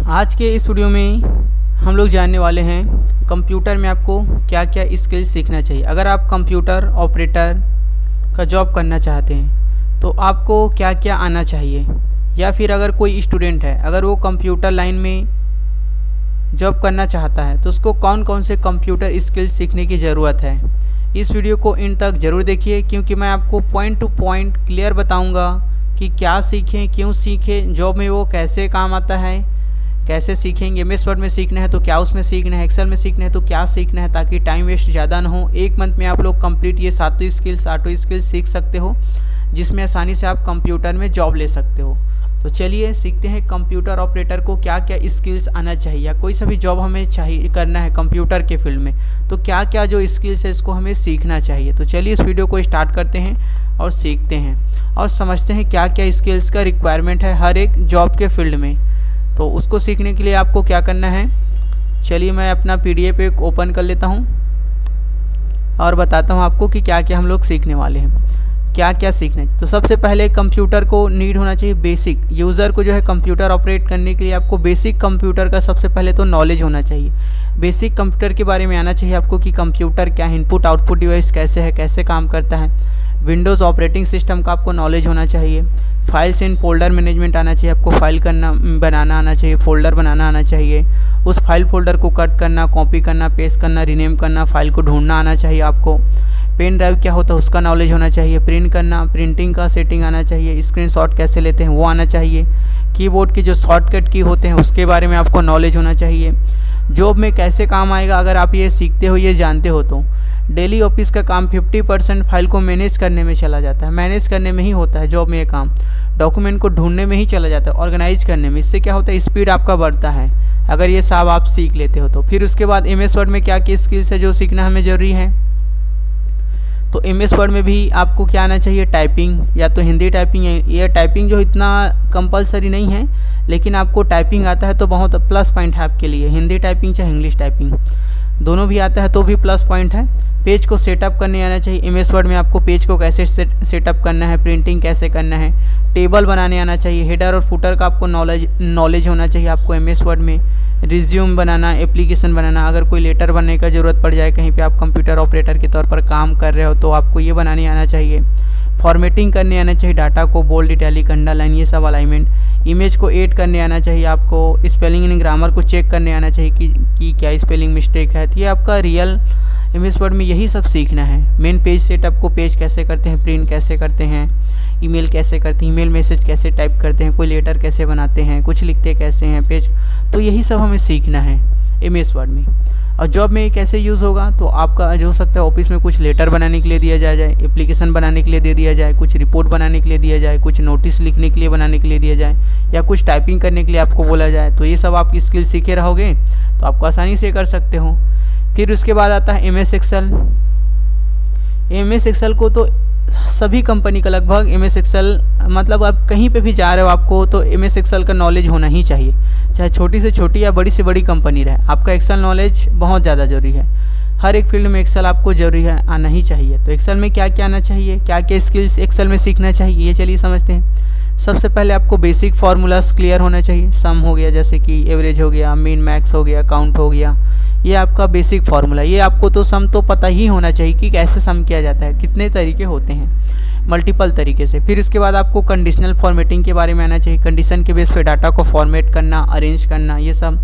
आज के इस वीडियो में हम लोग जानने वाले हैं कंप्यूटर में आपको क्या क्या स्किल सीखना चाहिए। अगर आप कंप्यूटर ऑपरेटर का जॉब करना चाहते हैं तो आपको क्या क्या आना चाहिए, या फिर अगर कोई स्टूडेंट है अगर वो कंप्यूटर लाइन में जॉब करना चाहता है तो उसको कौन कौन से कंप्यूटर स्किल सीखने की ज़रूरत है। इस वीडियो को इन तक ज़रूर देखिए, क्योंकि मैं आपको पॉइंट टू पॉइंट क्लियर बताऊंगा कि क्या सीखें, क्यों सीखें, जॉब में वो कैसे काम आता है, कैसे सीखेंगे। एमएस वर्ड में सीखना है तो क्या उसमें सीखना है, एक्सेल में सीखना है तो क्या सीखना है, ताकि टाइम वेस्ट ज़्यादा ना हो। एक मंथ में आप लोग कंप्लीट ये आठों स्किल्स सीख सकते हो, जिसमें आसानी से आप कंप्यूटर में जॉब ले सकते हो। तो चलिए सीखते हैं कंप्यूटर ऑपरेटर को क्या क्या स्किल्स आना चाहिए, या कोई सा भी जॉब हमें चाहिए करना है कंप्यूटर के फील्ड में तो क्या क्या जो स्किल्स है इसको हमें सीखना चाहिए। तो चलिए इस वीडियो को स्टार्ट करते हैं और सीखते हैं और समझते हैं क्या क्या स्किल्स का रिक्वायरमेंट है हर एक जॉब के फील्ड में। तो उसको सीखने के लिए आपको क्या करना है, चलिए मैं अपना PDF एक ओपन कर लेता हूँ और बताता हूँ आपको कि क्या क्या हम लोग सीखने वाले हैं, क्या क्या सीखना है। तो सबसे पहले कंप्यूटर को नीड होना चाहिए बेसिक। यूज़र को जो है कंप्यूटर ऑपरेट करने के लिए आपको बेसिक कंप्यूटर का सबसे पहले तो नॉलेज होना चाहिए। बेसिक कंप्यूटर के बारे में आना चाहिए आपको कि कंप्यूटर क्या है, इनपुट आउटपुट डिवाइस कैसे है, कैसे काम करता है। विंडोज़ ऑपरेटिंग सिस्टम का आपको नॉलेज होना चाहिए। फाइल्स एंड फोल्डर मैनेजमेंट आना चाहिए आपको, फाइल बनाना आना चाहिए, फोल्डर बनाना आना चाहिए। उस फाइल फोल्डर को कट करना, कॉपी करना, पेस्ट करना, रीनेम करना, फाइल को ढूंढना आना चाहिए आपको। पेन ड्राइव क्या होता है उसका नॉलेज होना चाहिए। प्रिंट करना, प्रिंटिंग का सेटिंग आना चाहिए। स्क्रीनशॉट कैसे लेते हैं वो आना चाहिए। कीबोर्ड के जो शॉर्टकट की होते हैं उसके बारे में आपको नॉलेज होना चाहिए। जॉब में कैसे काम आएगा अगर आप ये सीखते हो, ये जानते हो तो। डेली ऑफिस का काम 50% फाइल को मैनेज करने में चला जाता है, मैनेज करने में ही होता है जॉब में ये काम। डॉक्यूमेंट को ढूंढने में ही चला जाता है, ऑर्गेनाइज करने में। इससे क्या होता है, स्पीड आपका बढ़ता है अगर ये सब आप सीख लेते हो तो। फिर उसके बाद MS वर्ड में क्या क्या स्किल्स है जो सीखना हमें ज़रूरी है। तो MS वर्ड में भी आपको क्या आना चाहिए, टाइपिंग, या तो हिंदी टाइपिंग है। ये टाइपिंग जो इतना कंपलसरी नहीं है, लेकिन आपको टाइपिंग आता है तो बहुत प्लस पॉइंट है आपके लिए। हिंदी टाइपिंग चाहे इंग्लिश टाइपिंग दोनों भी आता है तो भी प्लस पॉइंट है। पेज को सेटअप करने आना चाहिए। MS वर्ड में आपको पेज को कैसे सेटअप करना है, प्रिंटिंग कैसे करना है, टेबल बनाने आना चाहिए। हेडर और फुटर का आपको नॉलेज होना चाहिए आपको MS वर्ड में। रिज्यूम बनाना, एप्लीकेशन बनाना, अगर कोई लेटर बनने का ज़रूरत पड़ जाए कहीं पे आप कंप्यूटर ऑपरेटर के तौर पर काम कर रहे हो तो आपको ये बनाने आना चाहिए। फॉर्मेटिंग करने आना चाहिए, डाटा को बोल्ड, इटैलिक, अंडरलाइन, ये सब अलाइनमेंट। इमेज को एड करने आना चाहिए आपको। स्पेलिंग एंड ग्रामर को चेक करने आना चाहिए कि क्या स्पेलिंग मिस्टेक है। तो ये आपका रियल MS वर्ड में यही सब सीखना है। मेन पेज सेटअप को, पेज कैसे करते हैं, प्रिंट कैसे करते हैं, ईमेल कैसे करते हैं, ईमेल मैसेज कैसे टाइप करते हैं, कोई लेटर कैसे बनाते हैं, कुछ लिखते कैसे हैं पेज। तो यही सब हमें सीखना है MS वर्ड में। और जॉब में कैसे यूज़ होगा तो आपका जो हो सकता है ऑफिस में कुछ लेटर बनाने के लिए दिया जाए, एप्लीकेशन बनाने के लिए दे दिया जाए, कुछ रिपोर्ट बनाने के लिए दिया जाए, कुछ नोटिस लिखने के लिए बनाने के लिए दिया जाए, या कुछ टाइपिंग करने के लिए आपको बोला जाए। तो ये सब आपकी स्किल सीखे रहोगे तो आपको आसानी से कर सकते हो। फिर उसके बाद आता है MS एक्सेल। MS एक्सेल को तो सभी कंपनी का लगभग MS एक्सेल, मतलब आप कहीं पे भी जा रहे हो आपको तो MS एक्सेल का नॉलेज होना ही चाहिए, चाहे छोटी से छोटी या बड़ी से बड़ी कंपनी रहे। आपका एक्सेल नॉलेज बहुत ज़्यादा ज़रूरी है। हर एक फील्ड में एक्सेल आपको ज़रूरी है, आना ही चाहिए। तो एक्सेल में क्या क्या आना चाहिए, क्या क्या स्किल्स एक्सेल में सीखना चाहिए, ये चलिए समझते हैं। सबसे पहले आपको बेसिक फार्मूलाज क्लियर होना चाहिए। सम हो गया, जैसे कि एवरेज हो गया, मीन मैक्स हो गया, काउंट हो गया, ये आपका बेसिक फार्मूला। ये आपको तो सम तो पता ही होना चाहिए कि कैसे सम किया जाता है, कितने तरीके होते हैं, मल्टीपल तरीके से। फिर इसके बाद आपको कंडीशनल फॉर्मेटिंग के बारे में आना चाहिए। कंडीशन के बेस पे डाटा को फॉर्मेट करना, अरेंज करना, ये सब।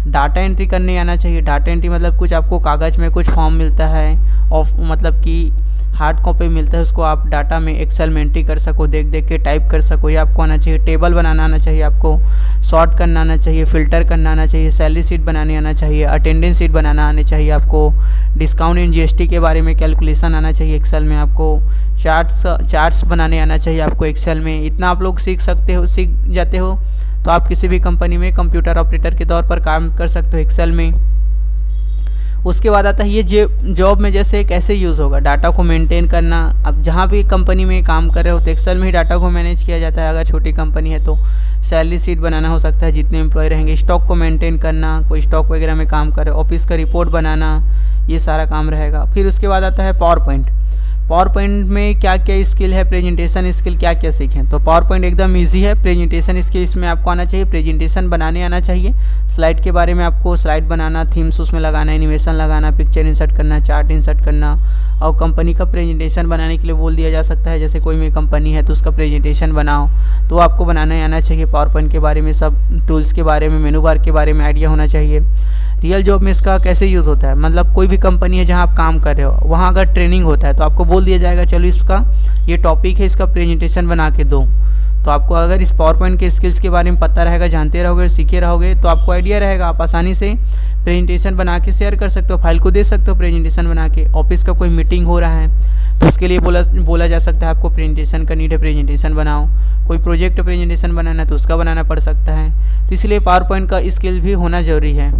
डाटा एंट्री करने आना चाहिए। डाटा एंट्री मतलब कुछ आपको कागज़ में कुछ फॉर्म मिलता है, और मतलब कि हार्ड कॉपी मिलता है, उसको आप डाटा में एक्सेल में एंट्री कर सको, देख देख के टाइप कर सको, ये आपको आना चाहिए। टेबल बनाना आना चाहिए आपको, सॉर्ट करना आना चाहिए, फ़िल्टर करना आना चाहिए, सैलरी शीट बनाने आना चाहिए, अटेंडेंस शीट बनाना आना चाहिए आपको। डिस्काउंट एंड GST के बारे में कैलकुलेशन आना चाहिए एक्सेल में आपको। चार्ट्स बनाने आना चाहिए आपको एक्सेल में। इतना आप लोग सीख जाते हो तो आप किसी भी कंपनी में कंप्यूटर ऑपरेटर के तौर पर काम कर सकते हो एक्सेल में। उसके बाद आता है ये जॉब में जैसे कैसे यूज़ होगा, डाटा को मेंटेन करना। अब जहाँ भी कंपनी में काम कर रहे हो तो एक्सेल में ही डाटा को मैनेज किया जाता है। अगर छोटी कंपनी है तो सैलरी शीट बनाना हो सकता है, जितने एम्प्लॉय रहेंगे। स्टॉक को मेंटेन करना, कोई स्टॉक वगैरह में काम करे, ऑफिस का रिपोर्ट बनाना, ये सारा काम रहेगा। फिर उसके बाद आता है पावर पॉइंट। पावर पॉइंट में क्या क्या स्किल है, प्रेजेंटेशन स्किल क्या क्या सीखें। तो पावर पॉइंट एकदम इजी है। प्रेजेंटेशन स्किल इसमें आपको आना चाहिए, प्रेजेंटेशन बनाने आना चाहिए। स्लाइड के बारे में आपको स्लाइड बनाना, थीम्स उसमें लगाना, एनिमेशन लगाना, पिक्चर इंसर्ट करना, चार्ट इंसर्ट करना। और कंपनी का प्रेजेंटेशन बनाने के लिए बोल दिया जा सकता है, जैसे कोई भी कंपनी है तो उसका प्रेजेंटेशन बनाओ, तो आपको बनाने आना चाहिए। पावर पॉइंट के बारे में, सब टूल्स के बारे में, मेनू बार के बारे में आइडिया होना चाहिए। रियल जॉब में इसका कैसे यूज़ होता है, मतलब कोई भी कंपनी है जहाँ आप काम कर रहे हो, वहाँ अगर ट्रेनिंग होता है तो आपको बोल दिया जाएगा चलो इसका ये टॉपिक है, इसका प्रेजेंटेशन बना के दो। तो आपको अगर इस पावर पॉइंट के स्किल्स के बारे में पता रहेगा, जानते रहोगे, सीखे रहोगे, तो आपको आइडिया रहेगा, आप आसानी से प्रेजेंटेशन बना के शेयर कर सकते हो, फाइल को दे सकते हो प्रेजेंटेशन बना के। ऑफिस का कोई मीटिंग हो रहा है तो उसके लिए बोला जा सकता है आपको प्रेजेंटेशन का नीड है, प्रेजेंटेशन बनाओ। कोई प्रोजेक्ट प्रेजेंटेशन बनाना है तो उसका बनाना पड़ सकता है। तो इसलिए पावर पॉइंट का स्किल भी होना ज़रूरी है।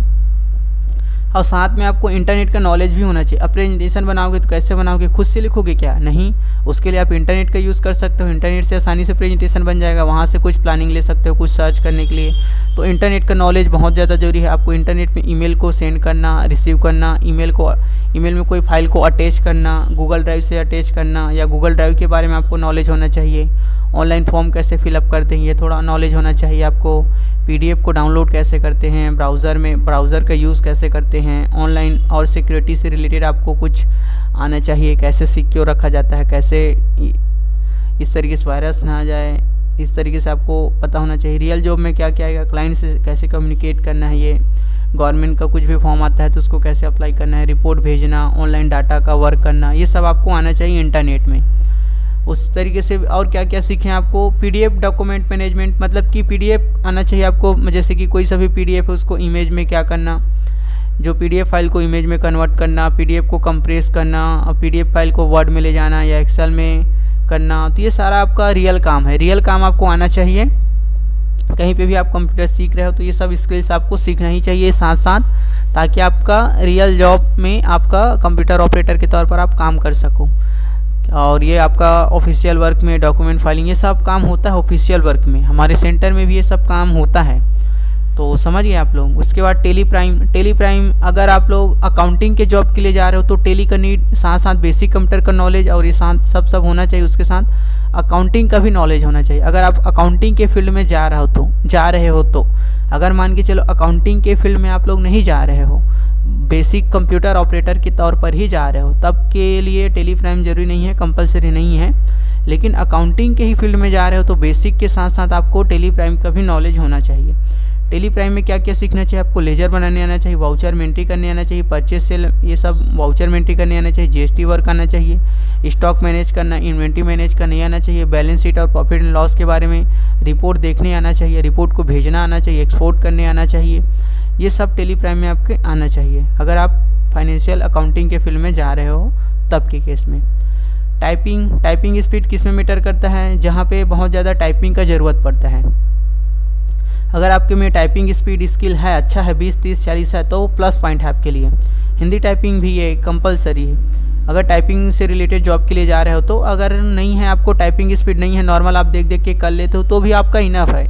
और साथ में आपको इंटरनेट का नॉलेज भी होना चाहिए। अब प्रेजेंटेशन बनाओगे तो कैसे बनाओगे, खुद से लिखोगे क्या, नहीं, उसके लिए आप इंटरनेट का यूज़ कर सकते हो। इंटरनेट से आसानी से प्रेजेंटेशन बन जाएगा, वहाँ से कुछ प्लानिंग ले सकते हो, कुछ सर्च करने के लिए। तो इंटरनेट का नॉलेज बहुत ज़्यादा ज़रूरी है। आपको इंटरनेट में ईमेल को सेंड करना, रिसीव करना, ईमेल में कोई फाइल को अटैच करना, गूगल ड्राइव से अटैच करना, या गूगल ड्राइव के बारे में आपको नॉलेज होना चाहिए। ऑनलाइन फॉर्म कैसे फिलअप करते हैं ये थोड़ा नॉलेज होना चाहिए आपको। पीडीएफ को डाउनलोड कैसे करते हैं, ब्राउज़र का यूज़ कैसे करते हैं, ऑनलाइन और सिक्योरिटी से रिलेटेड आपको कुछ आना चाहिए, कैसे सिक्योर रखा जाता है, कैसे इस तरीके से वायरस ना आ जाए, इस तरीके से आपको पता होना चाहिए। रियल जॉब में क्या क्या आएगा, क्लाइंट से कैसे कम्युनिकेट करना है, ये गवर्नमेंट का कुछ भी फॉर्म आता है तो उसको कैसे अप्लाई करना है, रिपोर्ट भेजना, ऑनलाइन डाटा का वर्क करना, ये सब आपको आना चाहिए इंटरनेट में। उस तरीके से और क्या क्या सीखें आपको, पीडीएफ डॉक्यूमेंट मैनेजमेंट, मतलब कि पीडीएफ आना चाहिए आपको। जैसे कि कोई सा भी पीडीएफ है उसको इमेज में क्या करना, जो पीडीएफ फाइल को इमेज में कन्वर्ट करना, पीडीएफ को कंप्रेस करना, और पीडीएफ फाइल को वर्ड में ले जाना या एक्सेल में करना। तो ये सारा आपका रियल काम है, रियल काम आपको आना चाहिए। कहीं पे भी आप कंप्यूटर सीख रहे हो तो ये सब स्किल्स आपको सीखना ही चाहिए साथ साथ, ताकि आपका रियल जॉब में आपका कंप्यूटर ऑपरेटर के तौर पर आप काम कर सको। और ये आपका ऑफिशियल वर्क में डॉक्यूमेंट फाइलिंग ये सब काम होता है ऑफिशियल वर्क में, हमारे सेंटर में भी ये सब काम होता है, तो समझिए आप लोग। उसके बाद टेली प्राइम अगर आप लोग अकाउंटिंग के जॉब के लिए जा रहे हो तो टेली का नीड साथ साथ बेसिक कंप्यूटर का नॉलेज और ये साथ सब होना चाहिए। उसके साथ अकाउंटिंग का भी नॉलेज होना चाहिए। अगर आप अकाउंटिंग के फील्ड में जा रहे हो तो अगर मान के चलो अकाउंटिंग के फील्ड में आप लोग नहीं जा रहे हो, बेसिक कंप्यूटर ऑपरेटर के तौर पर ही जा रहे हो, तब के लिए टेली प्राइम जरूरी नहीं है, कंपलसरी नहीं है। लेकिन अकाउंटिंग के ही फील्ड में जा रहे हो तो बेसिक के साथ साथ आपको टेली प्राइम का भी नॉलेज होना चाहिए। टेली प्राइम में क्या क्या सीखना चाहिए आपको, लेजर बनाने आना चाहिए, वाउचर मेंट्री करने आना चाहिए, परचेज सेल ये सब वाउचर मेंट्री करने आना चाहिए, जीएसटी वर्क आना चाहिए, स्टॉक मैनेज करना, इन्वेंट्री मैनेज करने आना चाहिए, बैलेंस शीट और प्रॉफिट एंड लॉस के बारे में रिपोर्ट देखने आना चाहिए, रिपोर्ट को भेजना आना चाहिए, एक्सपोर्ट करने आना चाहिए। ये सब टेली प्राइम में आपके आना चाहिए अगर आप फाइनेंशियल अकाउंटिंग के फील्ड में जा रहे हो तब के केस में। टाइपिंग स्पीड किस में मैटर करता है, जहाँ पे बहुत ज़्यादा टाइपिंग का ज़रूरत पड़ता है। अगर आपके में टाइपिंग स्पीड स्किल है, अच्छा है, 20, 30, 40 है तो प्लस पॉइंट है आपके लिए। हिंदी टाइपिंग भी ये कंपलसरी है अगर टाइपिंग से रिलेटेड जॉब के लिए जा रहे हो तो। अगर नहीं है आपको टाइपिंग स्पीड नहीं है, नॉर्मल आप देख के कर लेते हो तो भी आपका इनफ है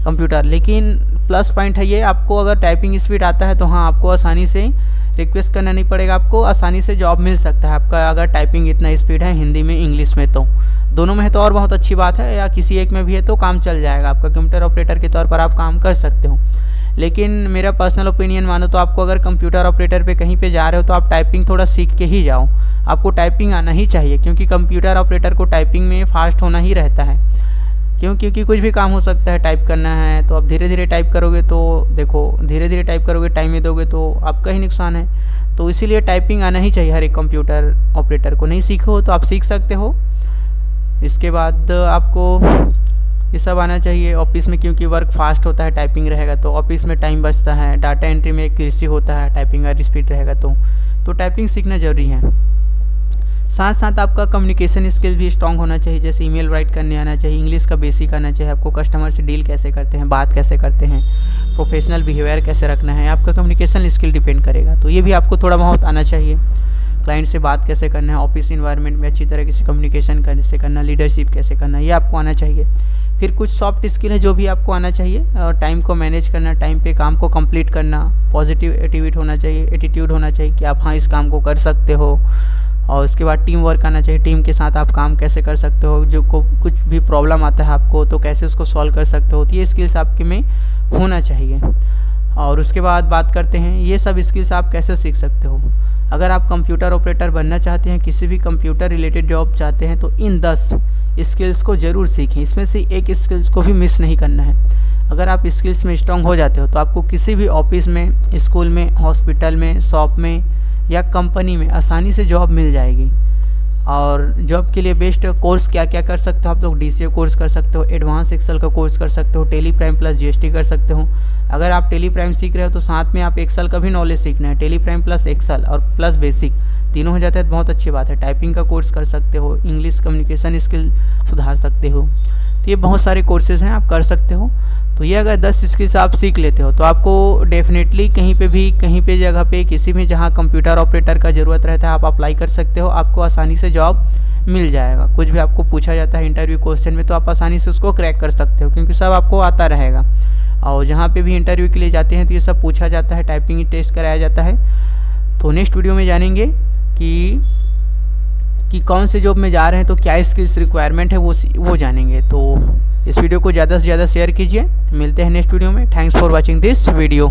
कंप्यूटर। लेकिन प्लस पॉइंट है ये, आपको अगर टाइपिंग स्पीड आता है तो हाँ आपको आसानी से रिक्वेस्ट करना नहीं पड़ेगा, आपको आसानी से जॉब मिल सकता है आपका अगर टाइपिंग इतना स्पीड है हिंदी में इंग्लिश में। तो दोनों में है तो और बहुत अच्छी बात है, या किसी एक में भी है तो काम चल जाएगा आपका, कंप्यूटर ऑपरेटर के तौर पर आप काम कर सकते हो। लेकिन मेरा पर्सनल ओपिनियन मानो तो आपको अगर कंप्यूटर ऑपरेटर पे कहीं पे जा रहे हो तो आप टाइपिंग थोड़ा सीख के ही जाओ, आपको टाइपिंग आना ही चाहिए, क्योंकि कंप्यूटर ऑपरेटर को टाइपिंग में फास्ट होना ही रहता है। क्योंकि कुछ भी काम हो सकता है, टाइप करना है तो आप धीरे धीरे टाइप करोगे तो देखो धीरे धीरे टाइप करोगे, टाइम में दोगे तो आपका ही नुकसान है। तो इसीलिए टाइपिंग आना ही चाहिए हर एक कंप्यूटर ऑपरेटर को। नहीं सीखो तो आप सीख सकते हो। इसके बाद आपको ये सब आना चाहिए ऑफिस में, क्योंकि वर्क फास्ट होता है, टाइपिंग रहेगा तो ऑफिस में टाइम बचता है, डाटा एंट्री में एक्यूरेसी होता है, टाइपिंग का स्पीड रहेगा तो टाइपिंग सीखना जरूरी है। साथ साथ आपका कम्युनिकेशन स्किल भी स्ट्रांग होना चाहिए, जैसे ईमेल राइट करने आना चाहिए, इंग्लिश का बेसिक आना चाहिए, आपको कस्टमर से डील कैसे करते हैं, बात कैसे करते हैं, प्रोफेशनल बिहेवियर कैसे रखना है, आपका कम्युनिकेशन स्किल डिपेंड करेगा। तो ये भी आपको थोड़ा बहुत आना चाहिए। क्लाइंट से बात कैसे करना है, ऑफिस इन्वायरमेंट में अच्छी तरीके से कम्युनिकेशन कैसे करना, लीडरशिप कैसे करना, ये आपको आना चाहिए। फिर कुछ सॉफ्ट स्किल है जो भी आपको आना चाहिए, टाइम को मैनेज करना, टाइम पे काम को कंप्लीट करना, पॉजिटिव एटीट्यूड होना चाहिए कि आप हाँ इस काम को कर सकते हो, और उसके बाद टीम वर्क आना चाहिए, टीम के साथ आप काम कैसे कर सकते हो, जो कुछ भी प्रॉब्लम आता है आपको तो कैसे उसको सॉल्व कर सकते हो, तो ये स्किल्स आपके में होना चाहिए। और उसके बाद बात करते हैं ये सब स्किल्स आप कैसे सीख सकते हो। अगर आप कंप्यूटर ऑपरेटर बनना चाहते हैं, किसी भी कंप्यूटर रिलेटेड जॉब चाहते हैं, तो इन 10 स्किल्स को ज़रूर सीखें। इसमें से एक स्किल्स को भी मिस नहीं करना है। अगर आप स्किल्स में स्ट्रांग हो जाते हो तो आपको किसी भी ऑफिस में, स्कूल में, हॉस्पिटल में, शॉप में या कंपनी में आसानी से जॉब मिल जाएगी। और जॉब के लिए बेस्ट कोर्स क्या क्या कर सकते हो आप लोग, DCA कोर्स कर सकते हो, एडवांस एक्सेल का कोर्स कर सकते हो, टेली प्राइम प्लस GST कर सकते हो। अगर आप टेली प्राइम सीख रहे हो तो साथ में आप एक्सेल का भी नॉलेज सीखना है। टेली प्राइम प्लस एक्सेल और प्लस बेसिक तीनों हो जाता है तो बहुत अच्छी बात है। टाइपिंग का कोर्स कर सकते हो, इंग्लिश कम्युनिकेशन स्किल सुधार सकते हो। तो ये बहुत सारे कोर्सेज़ हैं, आप कर सकते हो। तो ये अगर 10 स्किल्स आप सीख लेते हो तो आपको डेफिनेटली कहीं पे जगह पे किसी भी जहाँ कंप्यूटर ऑपरेटर का ज़रूरत रहता है आप अप्लाई कर सकते हो। आपको आसानी से जॉब मिल जाएगा। कुछ भी आपको पूछा जाता है इंटरव्यू क्वेश्चन में तो आप आसानी से उसको क्रैक कर सकते हो, क्योंकि सब आपको आता रहेगा। और जहाँ पे भी इंटरव्यू के लिए जाते हैं तो ये सब पूछा जाता है, टाइपिंग टेस्ट कराया जाता है। तो नेक्स्ट वीडियो में जानेंगे कि कौन से जॉब में जा रहे हैं तो क्या स्किल्स रिक्वायरमेंट है वो जानेंगे। तो इस वीडियो को ज़्यादा से ज़्यादा शेयर कीजिए। मिलते हैं नेक्स्ट वीडियो में। Thanks for watching this video.